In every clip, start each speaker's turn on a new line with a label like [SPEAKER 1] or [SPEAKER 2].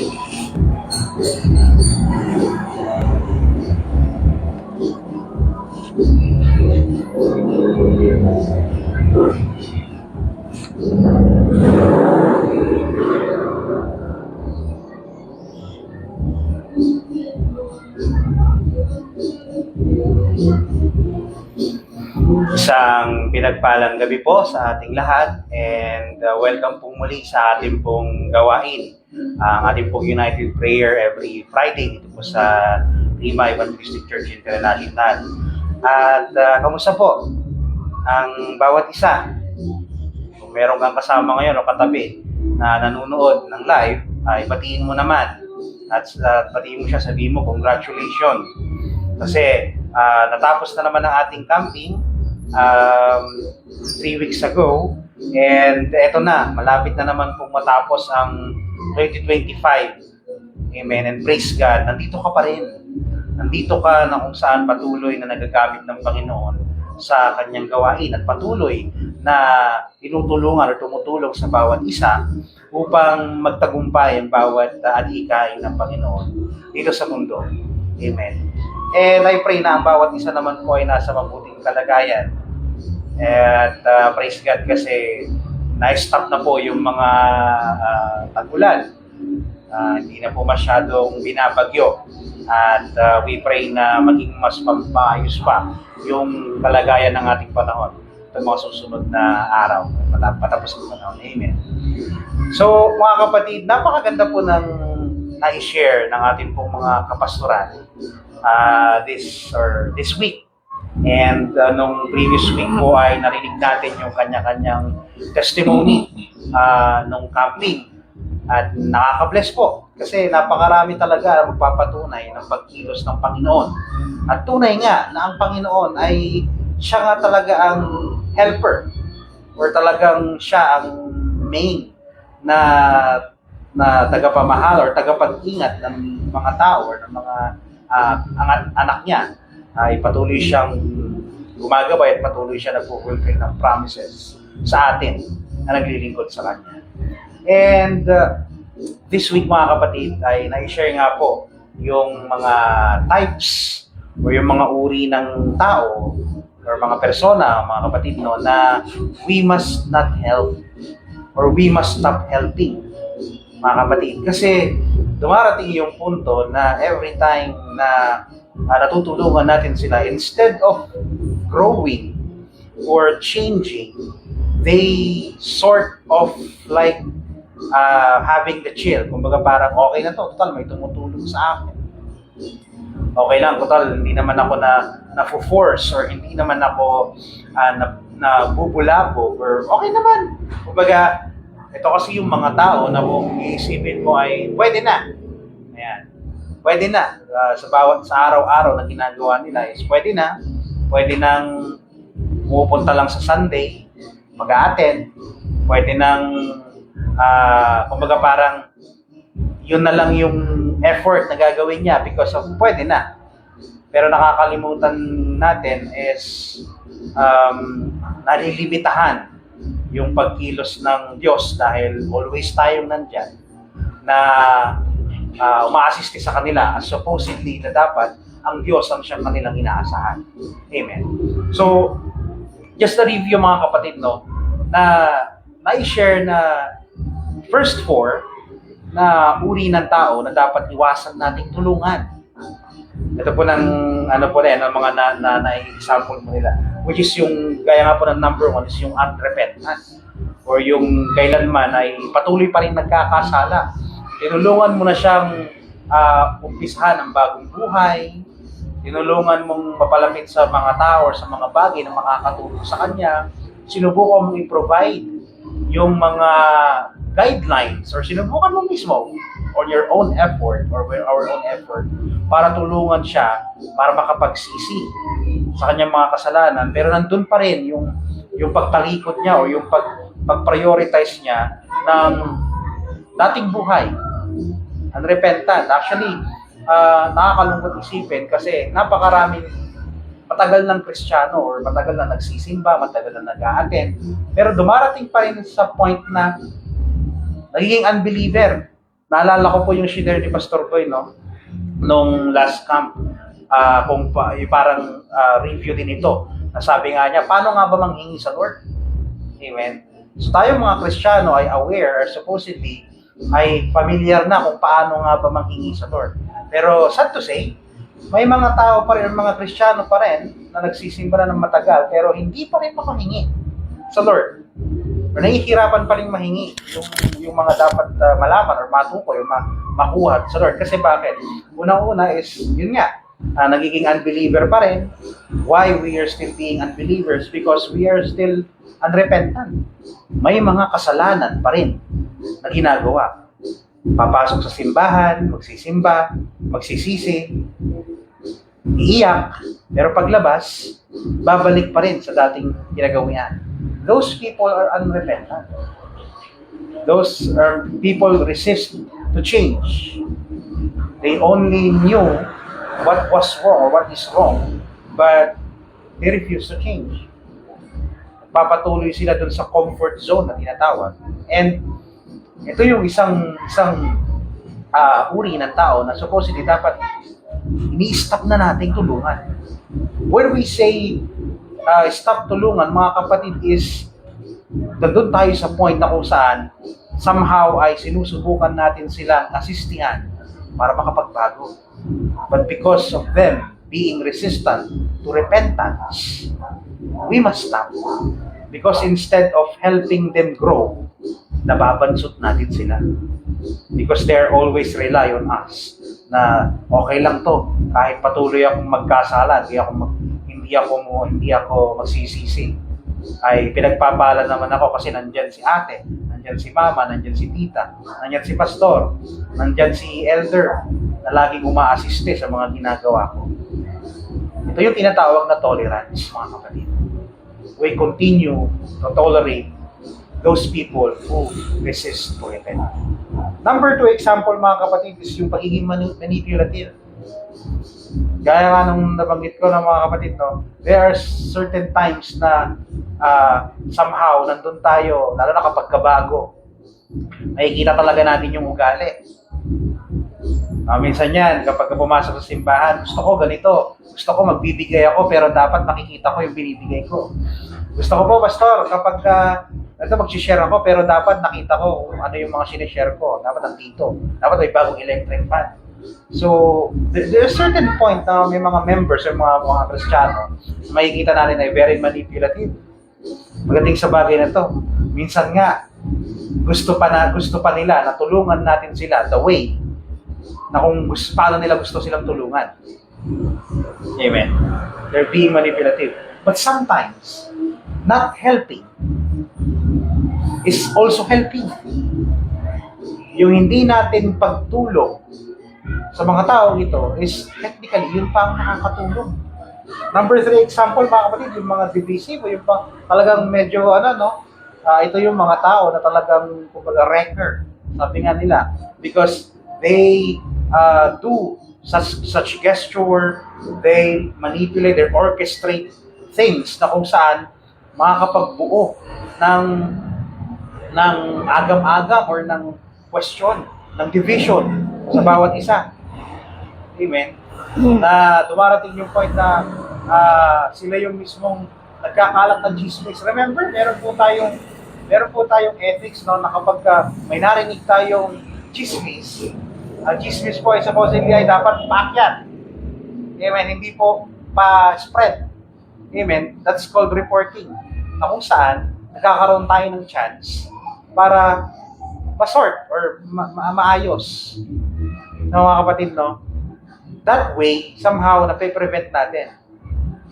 [SPEAKER 1] Isang pinagpalang gabi po sa ating lahat and welcome pong muli sa ating pong gawain. Ang ating pong United Prayer every Friday dito po sa Lima Evangelistic Church International. At kamusta po ang bawat isa? Kung meron kang kasama ngayon o katabi na nanonood ng live, ay batiin mo naman. At batiin mo siya, sabihin mo congratulations. Kasi natapos na naman ang ating camping 3 weeks ago, and eto na, malapit na naman pong matapos ang 2025. Amen, and praise God, nandito ka pa rin. Nandito ka na kung saan patuloy na nagagamit ng Panginoon sa kanyang gawain at patuloy na tinutulungan o tumutulong sa bawat isa upang magtagumpay ang bawat adhikain ng Panginoon dito sa mundo. Amen. And I pray na ang bawat isa naman po ay nasa mabuting kalagayan. At praise God kasi na-stop na po yung mga tag-ulan. Hindi na po masyadong binabagyo. At we pray na maging mas pampayos pa yung kalagayan ng ating panahon sa mga susunod na araw. Patapos ng panahon. Amen. So mga kapatid, napakaganda po ng na-share ng ating pong mga kapastoran this week. And nung previous week po ay narinig natin yung kanya-kanyang testimony nung camping. At nakaka-bless po kasi napakarami talaga ang magpapatunay ng pagkilos ng Panginoon. At tunay nga na ang Panginoon ay siya nga talaga ang helper or talagang siya ang main na tagapamahal or tagapag-ingat ng mga tao or ng mga anak niya. Ay patuloy siyang gumagabay at patuloy siya nag-fulfill ng promises sa atin na naglilingkod sa Kanya. And this week mga kapatid ay na-share nga po yung mga types o yung mga uri ng tao or mga persona, mga kapatid, no, na we must not help or we must stop helping, mga kapatid. Kasi dumarating yung punto na every time na natutulungan natin sila, instead of growing or changing, they sort of like having the chill. Kumbaga parang okay na to, total may tumutulong sa akin. Okay lang, total hindi naman ako na-force or hindi naman ako nabubulabog or okay naman. Kumbaga, ito kasi yung mga tao na kung iisipin mo ay pwede na. Ayan. Pwede na sa araw-araw na ginagawa nila is pwede nang pumupunta lang sa Sunday, mag-a-attend, pwede nang kumbaga parang yun na lang yung effort na gagawin niya because of pwede na. Pero nakakalimutan natin is nalilimitahan yung pagkilos ng Diyos dahil always tayong nandyan na uma-assist sa kanila as supposedly na dapat ang Diyos ang siyang kanilang inaasahan. Amen. So, just to review mga kapatid, no, na na-share na first 4 na uri ng tao na dapat iwasan nating tulungan. Ito po ng mga na-example mo nila, which is yung gaya nga po ng number 1 is yung unrepentant or yung kailanman ay patuloy pa rin nagkakasala. Tinulungan mo na siyang umpisahan ng bagong buhay. Tinulungan mong mapalapit sa mga tao or sa mga bagay na makakatulong sa kanya. Sinubukan mong i-provide yung mga guidelines or sinubukan mo mismo on your own effort or with our own effort para tulungan siya para makapagsisi sa kanyang mga kasalanan. Pero nandun pa rin yung pagtalikod niya o yung pag-prioritize niya ng dating buhay. Unrepentant. Actually, nakakalungkot isipin kasi napakaraming matagal ng Kristiyano or matagal na nagsisimba, matagal na nag-a-attend, pero dumarating pa rin sa point na nagiging unbeliever Naalala ko po yung share ni Pastor Boy, no? Nung last camp, yung parang review din ito. Sabi nga niya, paano nga ba manghingi sa Lord? Amen. So tayo mga Kristiyano ay aware, supposedly, ay familiar na kung paano nga ba manghingi sa Lord. Pero sad to say, may mga tao pa rin, mga Kristiyano pa rin, na nagsisimba na ng matagal, pero hindi pa rin makahingi sa Lord. Or nahihirapan pa rin mahingi yung mga dapat malaman or matukoy o makuha sa Lord. Kasi bakit? Unang-una is, yun nga, nagiging unbeliever pa rin. Why we are still being unbelievers? Because we are still unrepentant. May mga kasalanan pa rin na ginagawa. Papasok sa simbahan, magsisimba, magsisisi, iiyak, pero paglabas, babalik pa rin sa dating ginagawian. Those people are unrepentant. Those are people resist to change. They only knew what was wrong or what is wrong, but they refuse to change. Papatuloy sila dun sa comfort zone na tinatawag. And ito yung isang uri ng tao na supposedly dapat ini-stop na nating tulungan. When we say stop tulungan, mga kapatid, is nandun tayo sa point na kung saan somehow ay sinusubukan natin silang asistihan para makapagbago. But because of them being resistant to repentance, we must stop. Because instead of helping them grow, nababansot natin sila. Because they're always rely on us na okay lang to, kahit patuloy akong magkasala, hindi ako magsisisi. Ay pinagpapala naman ako kasi nandyan si ate, nandyan si mama, nandyan si tita, nandyan si pastor, nandyan si elder na laging uma-assiste sa mga ginagawa ko. Ito yung tinatawag na tolerance, mga kapatid. We continue to tolerate those people who resist to repent. Number 2 example, mga kapatid, is yung pagiging manipulative. Gaya nga nung nabanggit ko ng mga kapatid, no, there are certain times na somehow nandun tayo, lalo na kapag kabago, makikita talaga natin yung ugali. Minsan yan, kapag pumasok sa simbahan, gusto ko ganito, gusto ko magbibigay ako, pero dapat nakikita ko yung binibigay ko. Gusto ko po, pastor, kapag mag-share ako, pero dapat nakita ko kung ano yung mga sinishare ko. Dapat nandito. Dapat may bagong electric fan. So, there's a certain point na may mga members or mga Kristiyano, makikita natin ay very manipulative. Pagdating sa bagay na to, minsan nga, gusto pa nila na tulungan natin sila the way na kung paano nila gusto silang tulungan. Amen. They're being manipulative. But sometimes, not helping is also helping. Yung hindi natin pagtulong sa mga tao ito is technically yun pa ang nakakatulong. Number 3 example, mga kapatid, yung mga divisive, yung talagang medyo ito yung mga tao na talagang kumbaga wrecker, sabi nga nila, because they do such gesture, they manipulate, they orchestrate things na kung saan makakapagbuo ng agam-agam or ng question, ng division sa bawat isa. Amen. Na dumarating yung point na sila yung mismong nagkakalat ng chismis. Remember, meron po tayong ethics, no, na kapag may narinig tayong chismis, chismis po ay supposedly ay dapat paakyat. Amen. Hindi po pa-spread. Amen. That's called reporting. Na kung saan nagkakaroon tayo ng chance para ma-sort or maayos. No, mga kapatid, no? That way, somehow, nape-prevent natin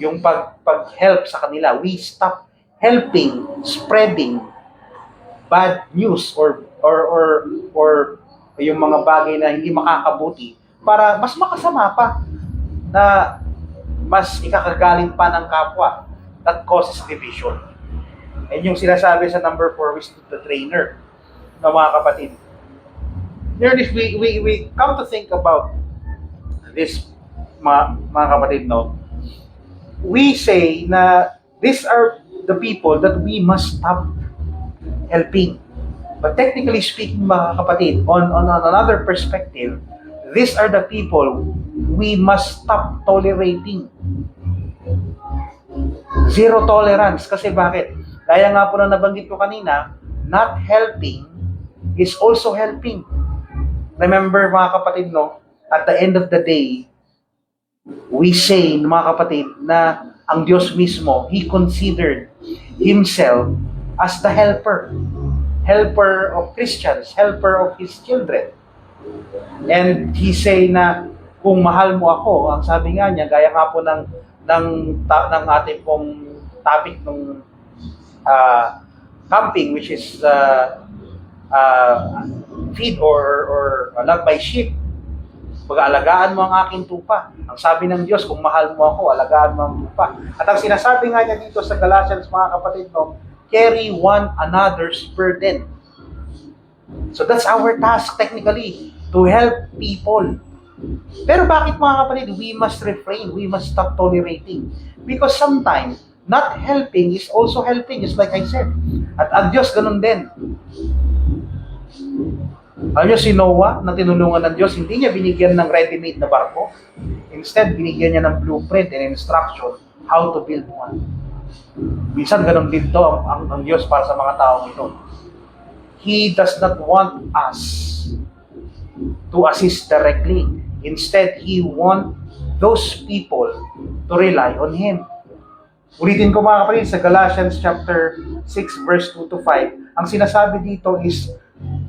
[SPEAKER 1] yung pag-help sa kanila. We stop helping, spreading bad news or yung mga bagay na hindi makakabuti para mas makasama pa na mas ikakagaling pa ng kapwa that causes division. And yung sinasabi sa number 4, we stood the trainer ng mga kapatid. There is, we come to think about this, mga kapatid, no? We say na these are the people that we must stop helping. But technically speaking, mga kapatid, on another perspective, these are the people we must stop tolerating. Zero tolerance. Kasi bakit? Kaya nga po na nabanggit ko kanina, not helping is also helping. Remember mga kapatid, no? At the end of the day, we say, mga kapatid, na ang Diyos mismo, He considered Himself as the helper. Helper of Christians, helper of His children. And He say na, kung mahal mo ako, ang sabi nga niya, gaya nga po ng ating pong topic ng camping, which is feed or love my sheep. Pag-alagaan mo ang aking tupa. Ang sabi ng Diyos, kung mahal mo ako, alagaan mo ang tupa. At ang sinasabi nga niya dito sa Galatians, mga kapatid, no, carry one another's burden. So that's our task technically, to help people. Pero bakit mga kapatid, we must refrain, we must stop tolerating. Because sometimes, not helping is also helping, just like I said. At ang Diyos, ganun din. Alam nyo, si Noah, na tinulungan ng Diyos, hindi niya binigyan ng ready-made na barko. Instead, binigyan niya ng blueprint and instruction how to build one. Minsan, ganun din to ang Diyos para sa mga taong ito. He does not want us to assist directly. Instead, He wants those people to rely on Him. Ulitin ko mga kapatid, sa Galatians chapter 6 verse 2 to 5, ang sinasabi dito is,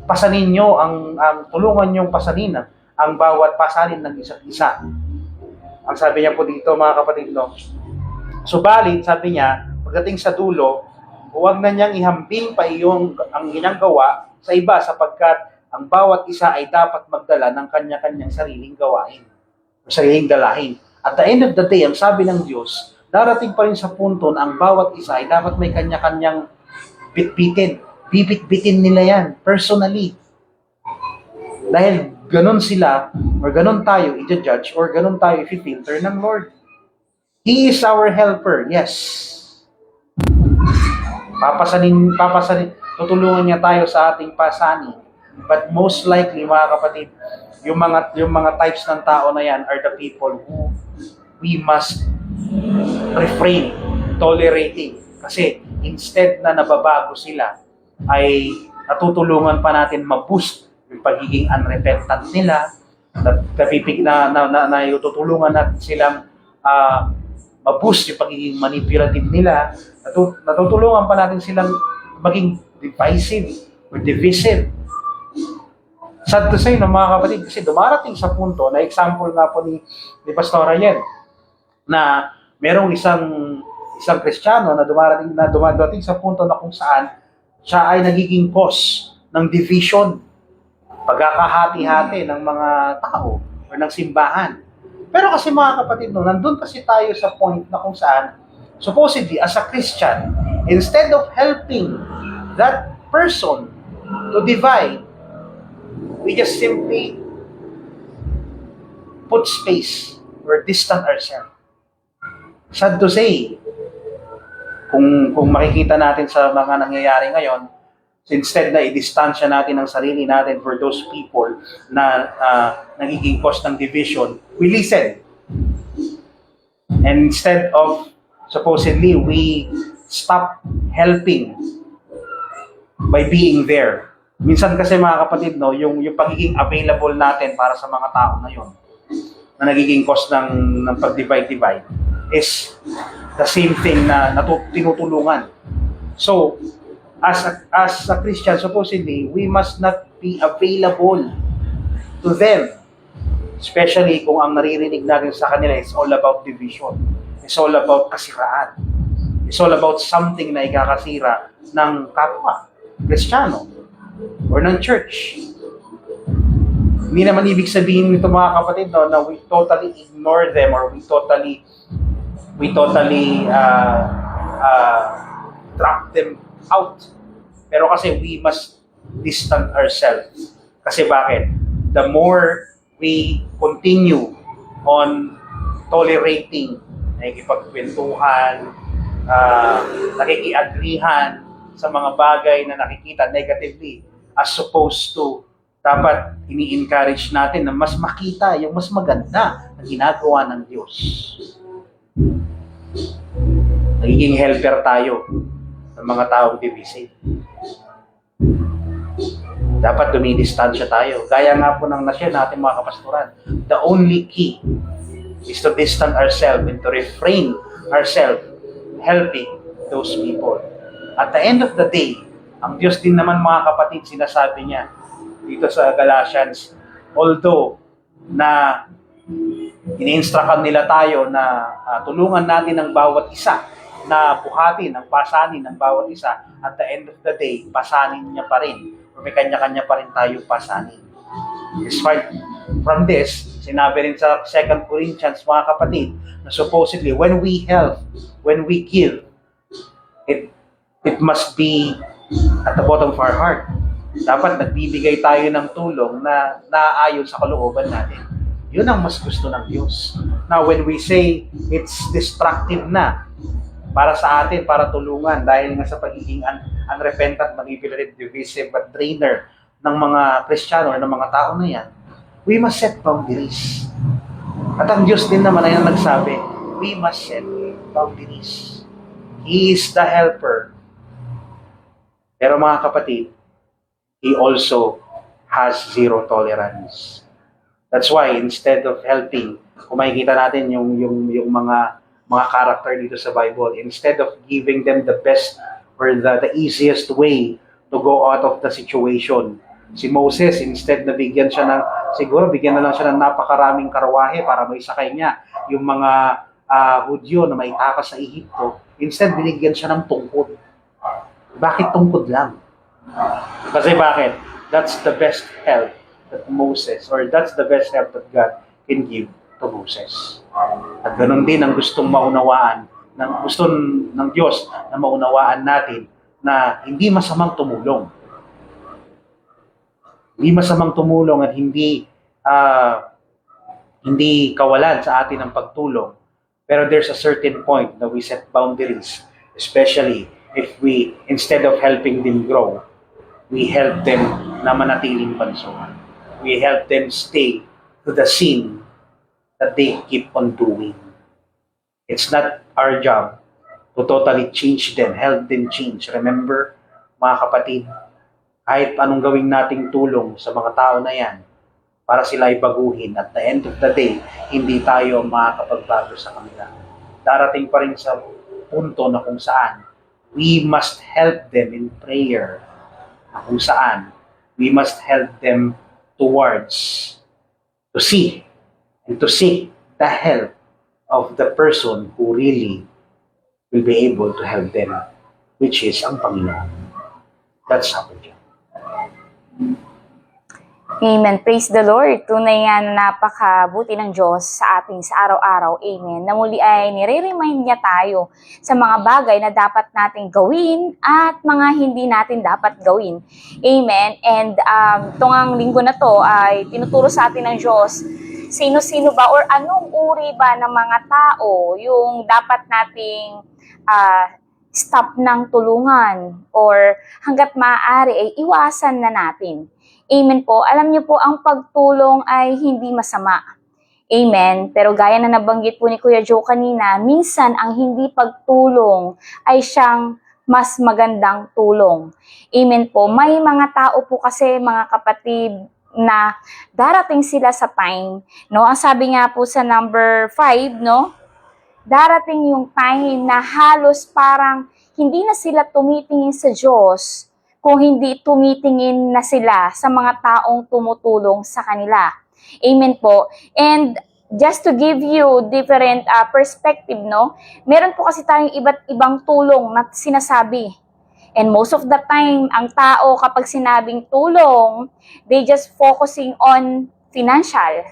[SPEAKER 1] pasanin nyo, tulungan nyong pasanin ang bawat pasanin ng isa't isa. Ang sabi niya po dito mga kapatid, no? Subalit, sabi niya, pagdating sa dulo, huwag na niyang ihambing pa ang ginagawa sa iba sapagkat ang bawat isa ay dapat magdala ng kanya-kanyang sariling gawain o sariling dalahin. At the end of the day, ang sabi ng Diyos, darating pa rin sa punto na ang bawat isa ay dapat may kanya-kanyang bitbitin. Bibit-bitin nila yan, personally. Dahil ganun sila, or ganun tayo i-judge, or ganun tayo i-filter ng Lord. He is our helper, yes. Papasanin, tutulungan niya tayo sa ating pasanin. But most likely, mga kapatid, yung mga types ng tao na yan are the people who we must refrain, tolerating. Kasi instead na nababago sila, ay natutulungan pa natin ma-boost yung pagiging unrepentant nila, na tutulungan natin silang ma-boost yung pagiging manipulative nila, natutulungan pa natin silang maging divisive or divisive. Sad to say, no, mga kapatid, kasi dumarating sa punto, na example nga po ni Pastora Yen, na merong isang Kristiyano na dumarating sa punto na kung saan siya ay nagiging cause ng division, pagkakahati-hati ng mga tao o ng simbahan. Pero kasi mga kapatid, no, nandun kasi tayo sa point na kung saan, supposedly, as a Christian, instead of helping that person to divide, we just simply put space or distance ourselves. Sad to say, kung makikita natin sa mga nangyayari ngayon, instead na i-distansya natin ang sarili natin for those people na nagiging cause ng division, we listen. And instead of, supposedly, we stop helping by being there. Minsan kasi mga kapatid, no, yung pagiging available natin para sa mga tao na yun, na nagiging cause ng pag-divide is the same thing na tinutulungan. So, as a Christian, supposedly, we must not be available to them. Especially kung ang naririnig natin sa kanila is all about division. It's all about kasiraan. It's all about something na ikakasira ng kapwa, Kristiyano, or ng church. Hindi naman ibig sabihin nito mga kapatid, no, na we totally ignore them or we totally drop them out. Pero kasi we must distance ourselves. Kasi bakit? The more we continue on tolerating, nakikipagkwentuhan, nakikiagrihan sa mga bagay na nakikita negatively as opposed to dapat ini-encourage natin na mas makita yung mas maganda na ginagawa ng Diyos. Nagiging helper tayo ng mga taong divisive. Dapat dumidistansya tayo. Gaya nga po ng na-share natin mga kapastoran, the only key is to distance ourselves and to refrain ourselves helping those people. At the end of the day, ang Diyos din naman mga kapatid, sinasabi niya dito sa Galatians, although na ini-instructan nila tayo na tulungan natin ang bawat isa, na buhatin, ang pasanin ng bawat isa, at the end of the day, pasanin niya pa rin. O may kanya-kanya pa rin tayo pasanin. Despite from this, sinabi rin sa 2 Corinthians, mga kapatid, na supposedly, when we help, when we give, it must be at the bottom of our heart. Dapat nagbibigay tayo ng tulong na naaayon sa kalooban natin. Yun ang mas gusto ng Diyos. Now, when we say it's destructive na para sa atin, para tulungan, dahil nga sa pagiging unrepentant, manipulative, divisive, at drainer ng mga Kristiyano or ng mga tao na yan, we must set boundaries. At ang Diyos din naman ay nagsabi, we must set boundaries. He is the helper. Pero mga kapatid, He also has zero tolerance. That's why instead of helping, kung makikita natin yung mga character dito sa Bible, instead of giving them the best or the easiest way to go out of the situation, si Moses, instead na bigyan siya ng, siguro bigyan na lang siya ng napakaraming karwahe para may sakay niya yung mga Hudyo na maitakas sa Ehipto, instead binigyan siya ng tungkod. Bakit tungkod lang? Kasi bakit? That's the best help that Moses, or that's the best help that God can give to Moses. At ganun din ang gustong maunawaan, gusto ng Diyos na maunawaan natin na hindi masamang tumulong. Hindi masamang tumulong at hindi kawalan sa atin ang pagtulong. Pero there's a certain point that we set boundaries, especially if we, instead of helping them grow, we help them na manatiling bansuhan. We help them stay to the sin that they keep on doing. It's not our job to totally change them, help them change. Remember, mga kapatid, kahit anong gawing nating tulong sa mga tao na yan, para sila ay baguhin, at the end of the day, hindi tayo makakapagbago sa kanila. Darating pa rin sa punto na kung saan we must help them in prayer, na kung saan we must help them towards to see and to seek the help of the person who really will be able to help them, which is ang Panginoon. That's our job.
[SPEAKER 2] Amen. Praise the Lord. Tunay nga na napakabuti ng Diyos sa ating sa araw-araw. Amen. Na muli ay nire-remind niya tayo sa mga bagay na dapat nating gawin at mga hindi natin dapat gawin. Amen. And itong linggo na to ay tinuturo sa atin ng Diyos sino-sino ba or anong uri ba ng mga tao yung dapat nating stop ng tulungan or hanggat maaari ay iwasan na natin. Amen po. Alam niyo po, ang pagtulong ay hindi masama. Amen. Pero gaya na nabanggit po ni Kuya Joe kanina, minsan ang hindi pagtulong ay siyang mas magandang tulong. Amen po. May mga tao po kasi, mga kapatid, na darating sila sa time, no? Ang sabi nga po sa number 5, no? Darating yung time na halos parang hindi na sila tumitingin sa Diyos kung hindi tumitingin na sila sa mga taong tumutulong sa kanila. Amen po. And just to give you different perspective, no? Meron po kasi tayong iba't ibang tulong na sinasabi. And most of the time, ang tao kapag sinabing tulong, they just focusing on financial.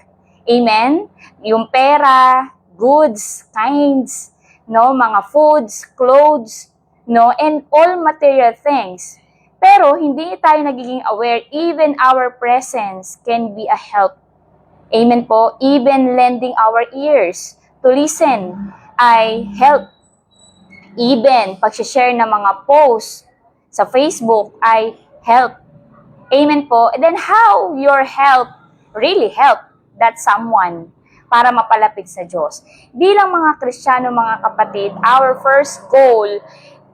[SPEAKER 2] Amen? Yung pera, goods, kinds, no? Mga foods, clothes, no? And all material things. Pero hindi tayo nagiging aware, even our presence can be a help. Amen po. Even lending our ears to listen ay help. Even pag-share ng mga posts sa Facebook ay help. Amen po. And then how your help really help that someone para mapalapit sa Diyos. Bilang mga Kristiyano, mga kapatid, our first goal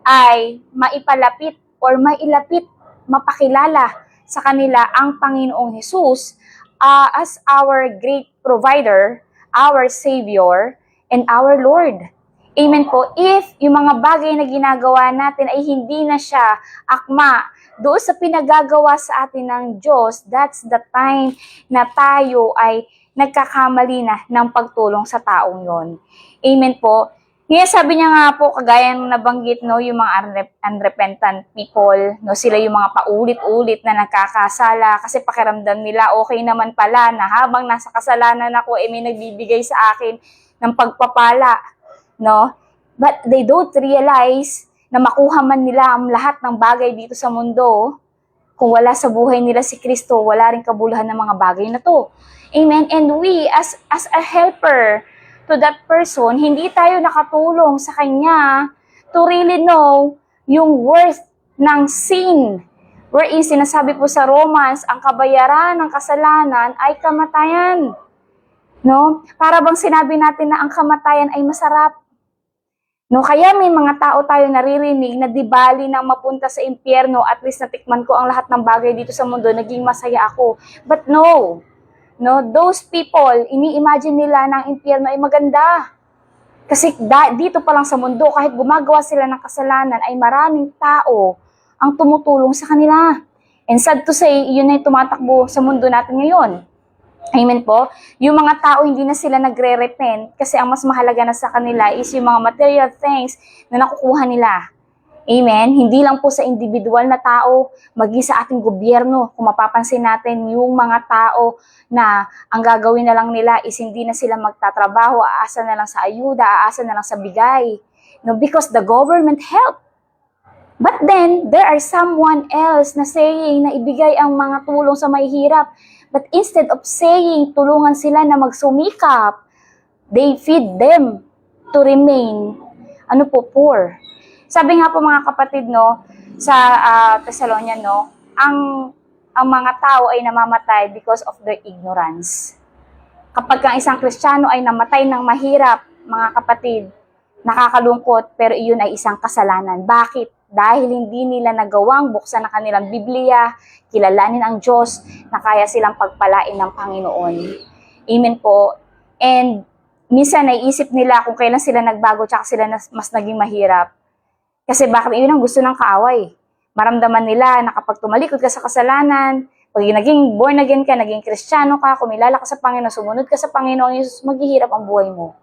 [SPEAKER 2] ay maipalapit or mailapit, mapakilala sa kanila ang Panginoong Hesus as our great provider, our Savior, and our Lord. Amen po. If yung mga bagay na ginagawa natin ay hindi na siya akma doon sa pinagagawa sa atin ng Diyos, that's the time na tayo ay nagkakamali na ng pagtulong sa taong yon. Amen po. Ngayon sabi niya nga po, kagaya ng nabanggit, no, yung mga unrepentant people, no, sila yung mga paulit-ulit na nagkakasala kasi pakiramdam nila okay naman pala na habang nasa kasalanan ako, may nagbibigay sa akin ng pagpapala, no? But they don't realize na makuha man nila ang lahat ng bagay dito sa mundo, kung wala sa buhay nila si Kristo, wala rin kabuluhan ng mga bagay na to. Amen. And we, as a helper to that person, hindi tayo nakatulong sa kanya to really know yung worth ng sin. Wherein sinasabi po sa Romans, ang kabayaran ng kasalanan ay kamatayan. No? Para bang sinabi natin na ang kamatayan ay masarap. No, kaya may mga tao tayo naririnig na di bali nang mapunta sa impyerno, at least natikman ko ang lahat ng bagay dito sa mundo, naging masaya ako. But no, those people, ini-imagine nila na ang impyerno ay maganda. Kasi dito pa lang sa mundo, kahit gumagawa sila ng kasalanan, ay maraming tao ang tumutulong sa kanila. And sad to say, yun ay tumatakbo sa mundo natin ngayon. Amen po. Yung mga tao hindi na sila nagre-repent kasi ang mas mahalaga na sa kanila is yung mga material things na nakukuha nila. Amen. Hindi lang po sa individual na tao, maging sa ating gobyerno. Kung mapapansin natin yung mga tao na ang gagawin na lang nila is hindi na sila magtatrabaho, aasa na lang sa ayuda, aasa na lang sa bigay. No, because the government help. But then, there are someone else na saying na ibigay ang mga tulong sa mahihirap. But instead of saying, tulungan sila na magsumikap, they feed them to remain, poor. Sabi nga po mga kapatid, no, sa Thessalonian, no, ang mga tao ay namamatay because of their ignorance. Kapag ang isang Kristiyano ay namatay ng mahirap, mga kapatid, nakakalungkot, pero iyon ay isang kasalanan. Bakit? Dahil hindi nila nagawang buksan ang kanilang Biblia, kilalanin ang Diyos, na kaya silang pagpalain ng Panginoon. Amen po. And minsan naiisip nila kung kailan sila nagbago tsaka sila mas naging mahirap. Kasi bakit yun ang gusto ng kaaway. Maramdaman nila na kapag tumalikod ka sa kasalanan, pag naging born again ka, naging Kristiyano ka, kumilala ka sa Panginoon, sumunod ka sa Panginoon Jesus, maghihirap ang buhay mo.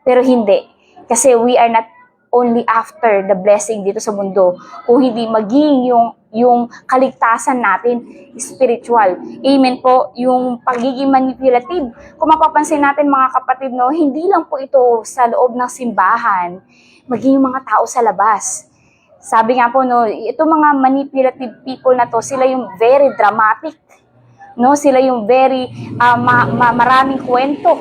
[SPEAKER 2] Pero hindi. Kasi we are not only after the blessing dito sa mundo, kung hindi maging yung kaligtasan natin spiritual. Amen po, yung pagiging manipulative. Kung mapapansin natin mga kapatid, no, hindi lang po ito sa loob ng simbahan, maging yung mga tao sa labas. Sabi nga po, no, ito mga manipulative people na to, sila yung very dramatic. No, sila yung very maraming kwento.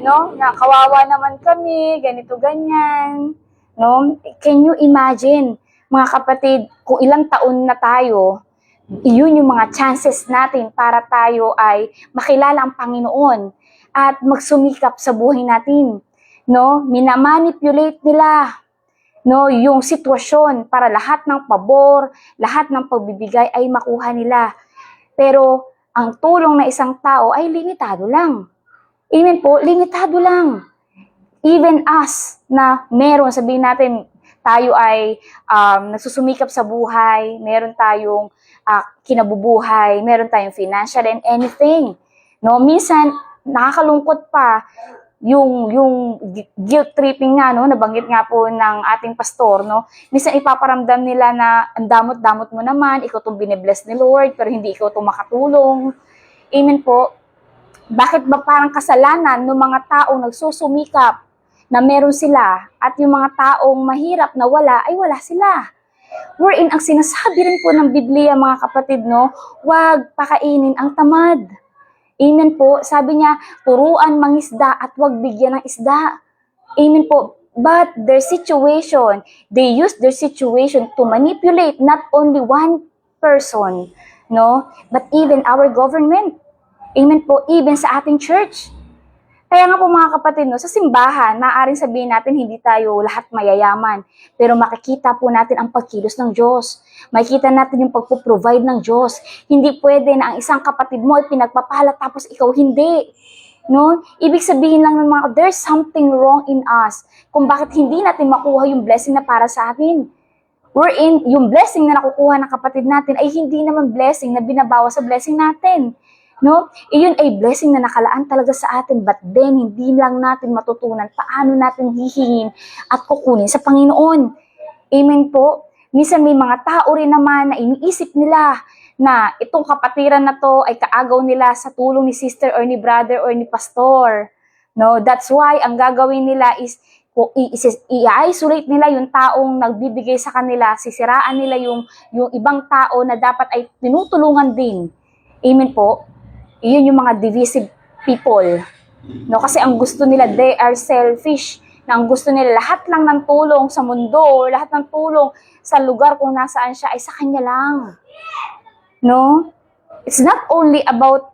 [SPEAKER 2] No, na kawawa naman kami, ganito ganyan. No? Can you imagine, mga kapatid, kung ilang taon na tayo, iyon yung mga chances natin para tayo ay makilala ang Panginoon at magsumikap sa buhay natin. No? Minamanipulate nila, no, yung sitwasyon para lahat ng pabor, lahat ng pagbibigay ay makuha nila. Pero ang tulong ng isang tao ay limitado lang. Amen po, limitado lang. Even us na meron, sabihin natin, tayo ay nagsusumikap sa buhay, meron tayong kinabubuhay, meron tayong financial and anything. No, minsan nakakalungkot pa yung guilt tripping nga, no, nabanggit nga po ng ating pastor, no. Minsan ipaparamdam nila na ang damot-damot mo naman, ikaw tong binibless ni Lord, pero hindi ikaw tong makatulong. Amen po. Bakit ba parang kasalanan ng mga taong nagsusumikap na meron sila at yung mga taong mahirap na wala, ay wala sila? Wherein ang sinasabi rin po ng Biblia, mga kapatid, no, huwag pakainin ang tamad. Amen po. Sabi niya, turuan mangisda at huwag bigyan ng isda. Amen po. But their situation, they use their situation to manipulate not only one person, no? But even our government, amen po, even sa ating church. Kaya nga po mga kapatid, no, sa simbahan, maaaring sabihin natin hindi tayo lahat mayayaman, pero makikita po natin ang pagkilos ng Diyos. Makikita natin yung pagpo-provide ng Diyos. Hindi pwede na ang isang kapatid mo ay pinagpapala tapos ikaw hindi. No? Ibig sabihin lang ng mga, there's something wrong in us kung bakit hindi natin makuha yung blessing na para sa atin. Wherein, yung blessing na nakukuha ng kapatid natin ay hindi naman blessing na binabawa sa blessing natin. No? Iyon ay blessing na nakalaan talaga sa atin, but then hindi lang natin matutunan paano natin hihingin at kukunin sa Panginoon. Amen po. Minsan may mga tao rin naman na iniisip nila na itong kapatiran na to ay kaagaw nila sa tulong ni sister or ni brother or ni pastor. No, that's why ang gagawin nila is i-isolate nila yung taong nagbibigay sa kanila, sisiraan nila yung ibang tao na dapat ay tinutulungan din. Amen po. Iyon yung mga divisive people. No, kasi ang gusto nila, they are selfish. Na ang gusto nila, lahat lang ng tulong sa mundo, or lahat ng tulong sa lugar kung nasaan siya, ay sa kanya lang. No? It's not only about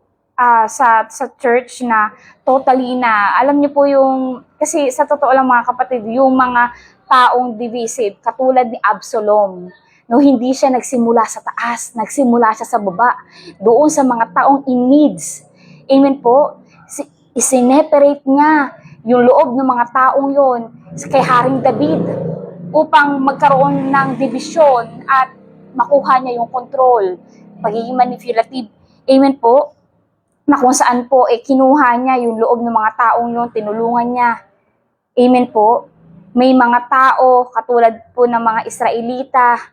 [SPEAKER 2] sa church na totally na, alam niyo po yung, kasi sa totoo lang mga kapatid, yung mga taong divisive, katulad ni Absalom, no, hindi siya nagsimula sa taas, nagsimula siya sa baba, doon sa mga taong in needs. Amen po? Isineperate niya yung loob ng mga taong yon kay Haring David upang magkaroon ng division at makuha niya yung control, pagiging manipulative. Amen po? Na kung saan po, kinuha niya yung loob ng mga taong yon, tinulungan niya. Amen po? May mga tao, katulad po ng mga Israelita,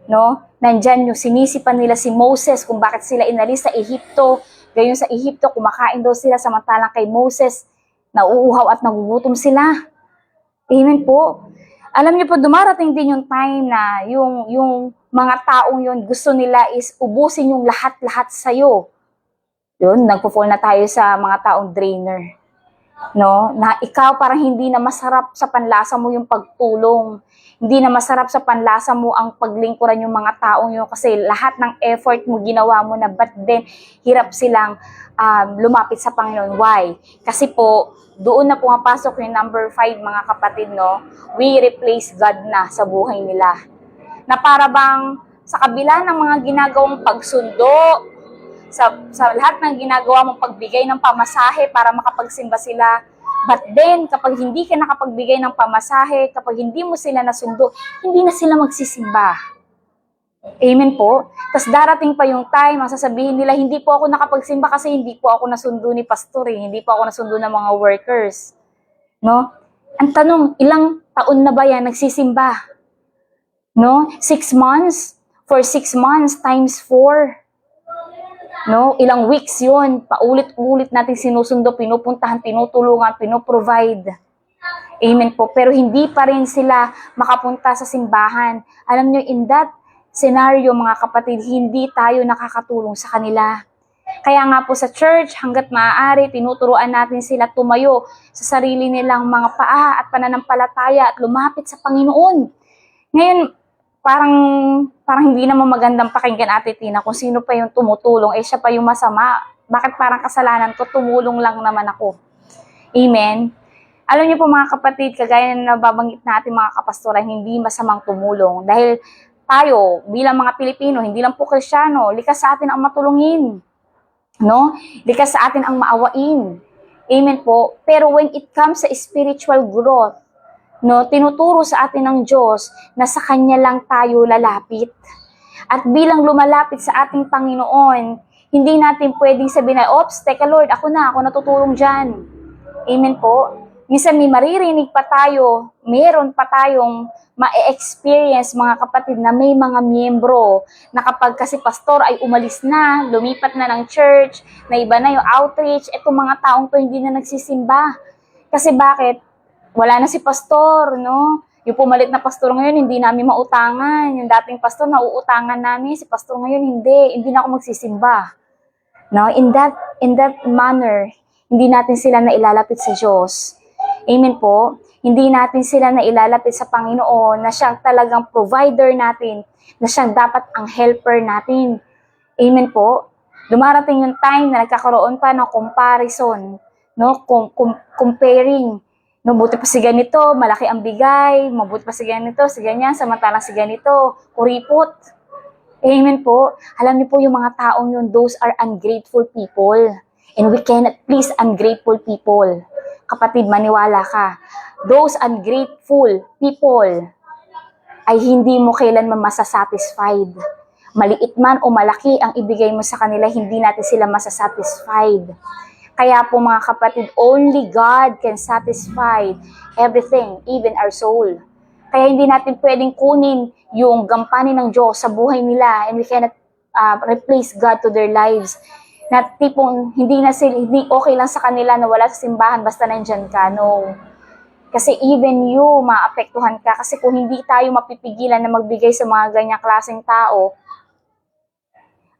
[SPEAKER 2] no? Nandyan yung sinisipan nila si Moses kung bakit sila inalis sa Ehipto. Gayon sa Ehipto, kumakain daw sila samantalang kay Moses, nauuhaw at nagugutom sila. Amen po. Alam niyo po, dumarating din yung time na yung mga taong yun, gusto nila is ubusin yung lahat-lahat sa'yo. Yun, nagpo-fall na tayo sa mga taong drainer. No? Na ikaw parang hindi na masarap sa panlasa mo yung pagtulong. Hindi na masarap sa panlasa mo ang paglingkuran yung mga taong yun kasi lahat ng effort mo ginawa mo na, but then hirap silang lumapit sa Panginoon. Why? Kasi po, doon na pumapasok yung number 5 mga kapatid, no? We replace God na sa buhay nila. Na para bang sa kabila ng mga ginagawang pagsundo, sa lahat ng ginagawa mong pagbigay ng pamasahe para makapagsimba sila, but then, kapag hindi ka nakapagbigay ng pamasahe, kapag hindi mo sila nasundo, hindi na sila magsisimba. Amen po? Tapos darating pa yung time, ang sasabihin nila, hindi po ako nakapagsimba kasi hindi po ako nasundo ni pastor, hindi po ako nasundo ng mga workers. No? Ang tanong, ilang taon na ba yan nagsisimba? No? 6 months? For 6 months times 4. No, ilang weeks yun, paulit-ulit natin sinusundo, pinupuntahan, tinutulungan, pinoprovide. Amen po. Pero hindi pa rin sila makapunta sa simbahan. Alam nyo, in that scenario, mga kapatid, hindi tayo nakakatulong sa kanila. Kaya nga po sa church, hanggat maaari, tinuturuan natin sila tumayo sa sarili nilang mga paa at pananampalataya at lumapit sa Panginoon. Ngayon, parang hindi naman magandang pakinggan, Ate Tina, kung sino pa yung tumutulong, siya pa yung masama. Bakit parang kasalanan ko, tumulong lang naman ako. Amen? Alam niyo po mga kapatid, kagaya na nababanggit natin mga kapastoran, hindi masamang tumulong. Dahil tayo, bilang mga Pilipino, hindi lang po Kristiyano, likas sa atin ang matulungin. No? Likas sa atin ang maawain. Amen po? Pero when it comes sa spiritual growth, no, tinuturo sa atin ng Diyos na sa Kanya lang tayo lalapit. At bilang lumalapit sa ating Panginoon, hindi natin pwedeng sabihin na, oops, teka Lord, ako natutulong dyan. Amen po? Minsan may maririnig pa tayo, meron pa tayong ma-experience mga kapatid na may mga miyembro na kapag kasi pastor ay umalis na, lumipat na ng church, na iba na yung outreach, etong mga taong to hindi na nagsisimba. Kasi bakit? Wala na si pastor, no? Yung pumalit na pastor ngayon, hindi namin mautangan. Yung dating pastor, nauutangan namin. Si pastor ngayon, hindi na ako magsisimba. No? In that manner, hindi natin sila nailalapit sa Diyos. Amen po? Hindi natin sila nailalapit sa Panginoon na siyang talagang provider natin, na siyang dapat ang helper natin. Amen po. Dumarating yung time na nagkakaroon pa ng comparison, no? Comparing. No, buti pa si ganito, malaki ang bigay, mabuti pa si ganito, si ganyan, samantalang si ganito, kuripot. Amen po. Alam niyo po yung mga taong yun, those are ungrateful people. And we cannot please ungrateful people. Kapatid, maniwala ka. Those ungrateful people ay hindi mo kailanman masasatisfied. Maliit man o malaki ang ibigay mo sa kanila, hindi natin sila masasatisfied. Kaya po mga kapatid, only God can satisfy everything, even our soul. Kaya hindi natin pwedeng kunin yung gampanin ng Diyos sa buhay nila, and we cannot replace God to their lives. Na tipong hindi okay lang sa kanila na wala sa simbahan basta nandyan ka. No. Kasi even you, maapektuhan ka. Kasi kung hindi tayo mapipigilan na magbigay sa mga ganyang klaseng tao,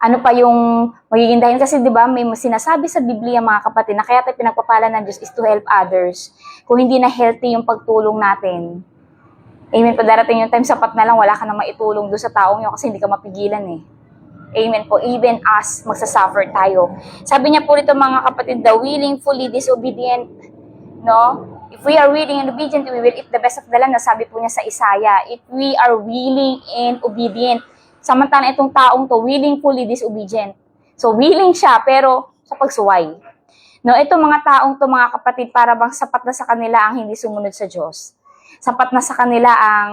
[SPEAKER 2] ano pa yung magiging dahilan? Kasi di ba may sinasabi sa Biblia mga kapatid na kaya tayo pinagpapala ng Diyos is to help others. Kung hindi na healthy yung pagtulong natin. Amen po, darating yung time sapat na lang, wala ka na maitulong doon sa taong yun kasi hindi ka mapigilan eh. Amen po, even us, magsasuffer tayo. Sabi niya po rito mga kapatid, the willingly disobedient, no? If we are willing and obedient, we will eat the best of the land. Nasabi po niya sa Isaiah, if we are willing and obedient, samantalang itong taong to, willingly disobedient. So, willing siya, pero sa pagsuway. No, itong mga taong to, mga kapatid, para bang sapat na sa kanila ang hindi sumunod sa Diyos. Sapat na sa kanila ang